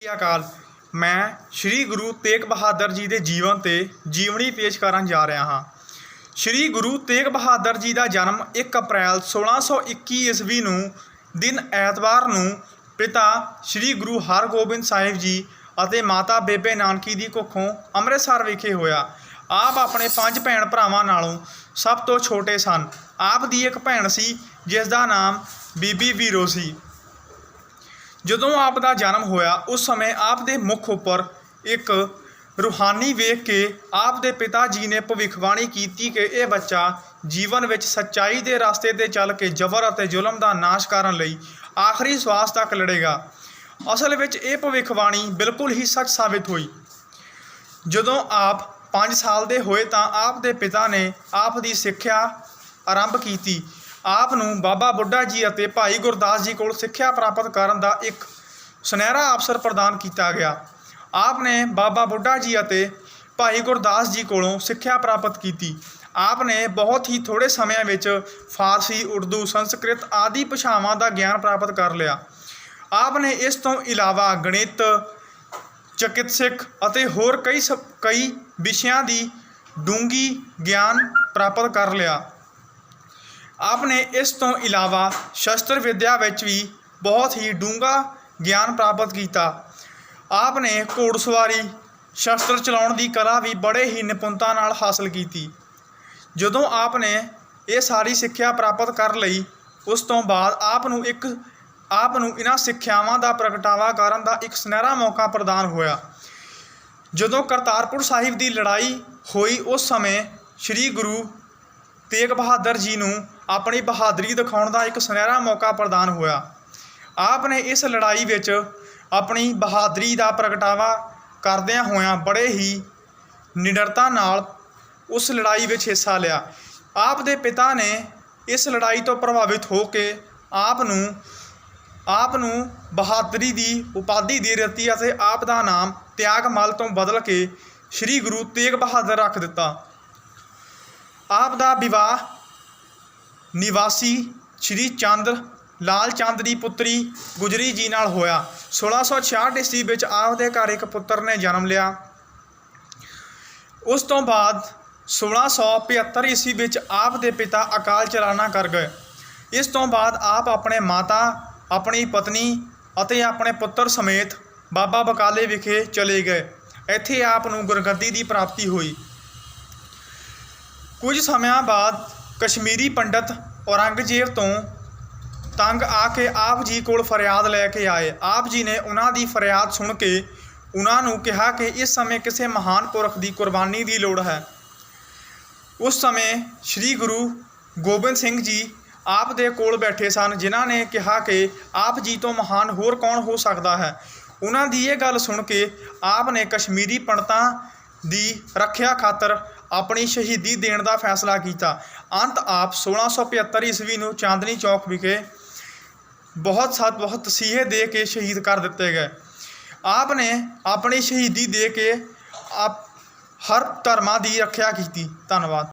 ਸਤਿ ਸ਼੍ਰੀ ਅਕਾਲ। ਮੈਂ ਸ਼੍ਰੀ ਗੁਰੂ ਤੇਗ ਬਹਾਦਰ ਜੀ ਦੇ ਜੀਵਨ ਤੇ ਜੀਵਨੀ ਪੇਸ਼ ਕਰਨ ਜਾ ਰਿਹਾ ਹਾਂ। ਸ਼੍ਰੀ ਗੁਰੂ ਤੇਗ ਬਹਾਦਰ ਜੀ ਦਾ ਜਨਮ 1 ਅਪ੍ਰੈਲ 1621 ਈਸਵੀ ਨੂੰ ਦਿਨ ਐਤਵਾਰ ਨੂੰ ਪਿਤਾ ਸ਼੍ਰੀ ਗੁਰੂ ਹਰਗੋਬਿੰਦ ਸਾਹਿਬ ਜੀ ਅਤੇ ਮਾਤਾ ਬੇਬੇ ਨਾਨਕੀ ਦੀ ਕੁੱਖੋਂ ਅੰਮ੍ਰਿਤਸਰ ਵਿਖੇ ਹੋਇਆ। ਆਪ ਆਪਣੇ 5 ਭੈਣ ਭਰਾਵਾਂ ਨਾਲੋਂ ਸਭ ਤੋਂ ਛੋਟੇ ਸਨ। ਆਪ ਦੀ ਇੱਕ ਭੈਣ ਸੀ ਜਿਸ ਦਾ ਨਾਮ ਬੀਬੀ ਵੀਰੋ ਸੀ। ਜਦੋਂ ਆਪ ਦਾ ਜਨਮ ਹੋਇਆ ਉਸ ਸਮੇਂ ਆਪ ਦੇ ਮੁੱਖ ਉੱਪਰ ਇੱਕ ਰੂਹਾਨੀ ਵੇਖ ਕੇ ਆਪ ਦੇ ਪਿਤਾ ਜੀ ਨੇ ਭਵਿੱਖਬਾਣੀ ਕੀਤੀ ਕਿ ਇਹ ਬੱਚਾ ਜੀਵਨ ਵਿੱਚ ਸੱਚਾਈ ਦੇ ਰਸਤੇ 'ਤੇ ਚੱਲ ਕੇ ਜ਼ਬਰ ਅਤੇ ਜ਼ੁਲਮ ਦਾ ਨਾਸ਼ ਕਰਨ ਲਈ ਆਖਰੀ ਸਵਾਸ ਤੱਕ ਲੜੇਗਾ। ਅਸਲ ਵਿੱਚ ਇਹ ਭਵਿੱਖਬਾਣੀ ਬਿਲਕੁਲ ਹੀ ਸੱਚ ਸਾਬਿਤ ਹੋਈ। ਜਦੋਂ ਆਪ 5 ਸਾਲ ਦੇ ਹੋਏ ਤਾਂ ਆਪ ਦੇ ਪਿਤਾ ਨੇ ਆਪ ਦੀ ਸਿੱਖਿਆ ਆਰੰਭ ਕੀਤੀ। ਆਪ ਨੂੰ ਬਾਬਾ ਬੁੱਢਾ ਜੀ ਅਤੇ ਭਾਈ ਗੁਰਦਾਸ ਜੀ ਕੋਲ ਸਿੱਖਿਆ ਪ੍ਰਾਪਤ ਕਰਨ ਦਾ ਇੱਕ ਸੁਨਹਿਰਾ ਅਵਸਰ ਪ੍ਰਦਾਨ ਕੀਤਾ ਗਿਆ। ਆਪ ਨੇ ਬਾਬਾ ਬੁੱਢਾ ਜੀ ਅਤੇ ਭਾਈ ਗੁਰਦਾਸ ਜੀ ਕੋਲੋਂ ਸਿੱਖਿਆ ਪ੍ਰਾਪਤ ਕੀਤੀ। ਆਪ ਨੇ ਬਹੁਤ ਹੀ ਥੋੜ੍ਹੇ ਸਮਿਆਂ ਵਿੱਚ ਫਾਰਸੀ, ਉਰਦੂ, ਸੰਸਕ੍ਰਿਤ ਆਦਿ ਭਾਸ਼ਾਵਾਂ ਦਾ ਗਿਆਨ ਪ੍ਰਾਪਤ ਕਰ ਲਿਆ। ਆਪ ਨੇ ਇਸ ਤੋਂ ਇਲਾਵਾ ਗਣਿਤ, ਚਿਕਿਤਸਕ ਅਤੇ ਹੋਰ ਕਈ ਵਿਸ਼ਿਆਂ ਦੀ ਡੂੰਘੀ ਗਿਆਨ ਪ੍ਰਾਪਤ ਕਰ ਲਿਆ। ਆਪ ਨੇ ਇਸ ਤੋਂ ਇਲਾਵਾ ਸ਼ਸਤਰ ਵਿੱਦਿਆ ਵਿੱਚ ਵੀ ਬਹੁਤ ਹੀ ਡੂੰਘਾ ਗਿਆਨ ਪ੍ਰਾਪਤ ਕੀਤਾ। ਆਪ ਨੇ ਘੋੜਸਵਾਰੀ, ਸ਼ਸਤਰ ਚਲਾਉਣ ਦੀ ਕਲਾ ਵੀ ਬੜੇ ਹੀ ਨਿਪੁੰਨਤਾ ਨਾਲ ਹਾਸਲ ਕੀਤੀ। ਜਦੋਂ ਆਪ ਨੇ ਇਹ ਸਾਰੀ ਸਿੱਖਿਆ ਪ੍ਰਾਪਤ ਕਰ ਲਈ ਉਸ ਤੋਂ ਬਾਅਦ ਆਪ ਨੂੰ ਇਹਨਾਂ ਸਿੱਖਿਆਵਾਂ ਦਾ ਪ੍ਰਗਟਾਵਾ ਕਰਨ ਦਾ ਇੱਕ ਸੁਨਹਿਰਾ ਮੌਕਾ ਪ੍ਰਦਾਨ ਹੋਇਆ। ਜਦੋਂ ਕਰਤਾਰਪੁਰ ਸਾਹਿਬ ਦੀ ਲੜਾਈ ਹੋਈ ਉਸ ਸਮੇਂ ਸ਼੍ਰੀ ਗੁਰੂ ਤੇਗ ਬਹਾਦਰ ਜੀ ਨੂੰ ਆਪਣੀ ਬਹਾਦਰੀ ਦਿਖਾਉਣ ਦਾ ਇੱਕ ਸੁਨਹਿਰਾ ਮੌਕਾ ਪ੍ਰਦਾਨ ਹੋਇਆ। ਆਪ ਨੇ ਇਸ ਲੜਾਈ ਵਿੱਚ ਆਪਣੀ ਬਹਾਦਰੀ ਦਾ ਪ੍ਰਗਟਾਵਾ ਕਰਦਿਆਂ ਹੋਇਆਂ ਬੜੇ ਹੀ ਨਿਡਰਤਾ ਨਾਲ ਉਸ ਲੜਾਈ ਵਿੱਚ ਹਿੱਸਾ ਲਿਆ। ਆਪ ਦੇ ਪਿਤਾ ਨੇ ਇਸ ਲੜਾਈ ਤੋਂ ਪ੍ਰਭਾਵਿਤ ਹੋ ਕੇ ਆਪ ਨੂੰ ਬਹਾਦਰੀ ਦੀ ਉਪਾਧੀ ਦੇ ਦਿੱਤੀ ਅਤੇ ਆਪ ਦਾ ਨਾਮ ਤਿਆਗਮੱਲ ਤੋਂ ਬਦਲ ਕੇ ਸ਼੍ਰੀ ਗੁਰੂ ਤੇਗ ਬਹਾਦਰ ਰੱਖ ਦਿੱਤਾ। ਆਪ ਦਾ ਵਿਵਾਹ ਨਿਵਾਸੀ ਸ਼੍ਰੀ ਚੰਦ ਲਾਲ ਚੰਦ ਦੀ ਪੁੱਤਰੀ ਗੁਜਰੀ ਜੀ ਨਾਲ ਹੋਇਆ। 1666 ਈਸਵੀ ਵਿੱਚ ਆਪ ਦੇ ਘਰ ਇੱਕ ਪੁੱਤਰ ਨੇ ਜਨਮ ਲਿਆ। ਉਸ ਤੋਂ ਬਾਅਦ 1675 ਈਸਵੀ ਵਿੱਚ ਆਪ ਦੇ ਪਿਤਾ ਅਕਾਲ ਚਲਾਣਾ ਕਰ ਗਏ। ਇਸ ਤੋਂ ਬਾਅਦ ਆਪ ਆਪਣੇ ਮਾਤਾ, ਆਪਣੀ ਪਤਨੀ ਅਤੇ ਆਪਣੇ ਪੁੱਤਰ ਸਮੇਤ ਬਾਬਾ ਬਕਾਲੇ ਵਿਖੇ ਚਲੇ ਗਏ। ਇੱਥੇ ਆਪ ਨੂੰ ਗੁਰਗੱਦੀ ਦੀ ਪ੍ਰਾਪਤੀ ਹੋਈ। ਕੁਝ ਸਮਿਆਂ ਬਾਅਦ ਕਸ਼ਮੀਰੀ ਪੰਡਤ ਔਰੰਗਜ਼ੇਬ ਤੋਂ ਤੰਗ ਆ ਕੇ ਆਪ ਜੀ ਕੋਲ ਫਰਿਆਦ ਲੈ ਕੇ ਆਏ। ਆਪ ਜੀ ਨੇ ਉਹਨਾਂ ਦੀ ਫਰਿਆਦ ਸੁਣ ਕੇ ਉਹਨਾਂ ਨੂੰ ਕਿਹਾ ਕਿ ਇਸ ਸਮੇਂ ਕਿਸੇ ਮਹਾਨ ਪੁਰਖ ਦੀ ਕੁਰਬਾਨੀ ਦੀ ਲੋੜ ਹੈ। ਉਸ ਸਮੇਂ ਸ਼੍ਰੀ ਗੁਰੂ ਗੋਬਿੰਦ ਸਿੰਘ ਜੀ ਆਪ ਦੇ ਕੋਲ ਬੈਠੇ ਸਨ, ਜਿਨ੍ਹਾਂ ਨੇ ਕਿਹਾ ਕਿ ਆਪ ਜੀ ਤੋਂ ਮਹਾਨ ਹੋਰ ਕੌਣ ਹੋ ਸਕਦਾ ਹੈ। ਉਹਨਾਂ ਦੀ ਇਹ ਗੱਲ ਸੁਣ ਕੇ ਆਪ ਨੇ ਕਸ਼ਮੀਰੀ ਪੰਡਤਾਂ ਦੀ ਰੱਖਿਆ ਖਾਤਰ ਆਪਣੀ ਸ਼ਹੀਦੀ ਦੇਣ ਦਾ ਫੈਸਲਾ ਕੀਤਾ। ਅੰਤ ਆਪ 1675 ਈਸਵੀ ਨੂੰ ਚਾਂਦਨੀ ਚੌਕ ਵਿਖੇ ਬਹੁਤ ਤਸੀਹੇ ਦੇ ਕੇ ਸ਼ਹੀਦ ਕਰ ਦਿੱਤੇ ਗਏ। ਆਪ ਨੇ ਆਪਣੀ ਸ਼ਹੀਦੀ ਦੇ ਕੇ ਹਰ ਧਰਮਾਂ ਦੀ ਰੱਖਿਆ ਕੀਤੀ। ਧੰਨਵਾਦ।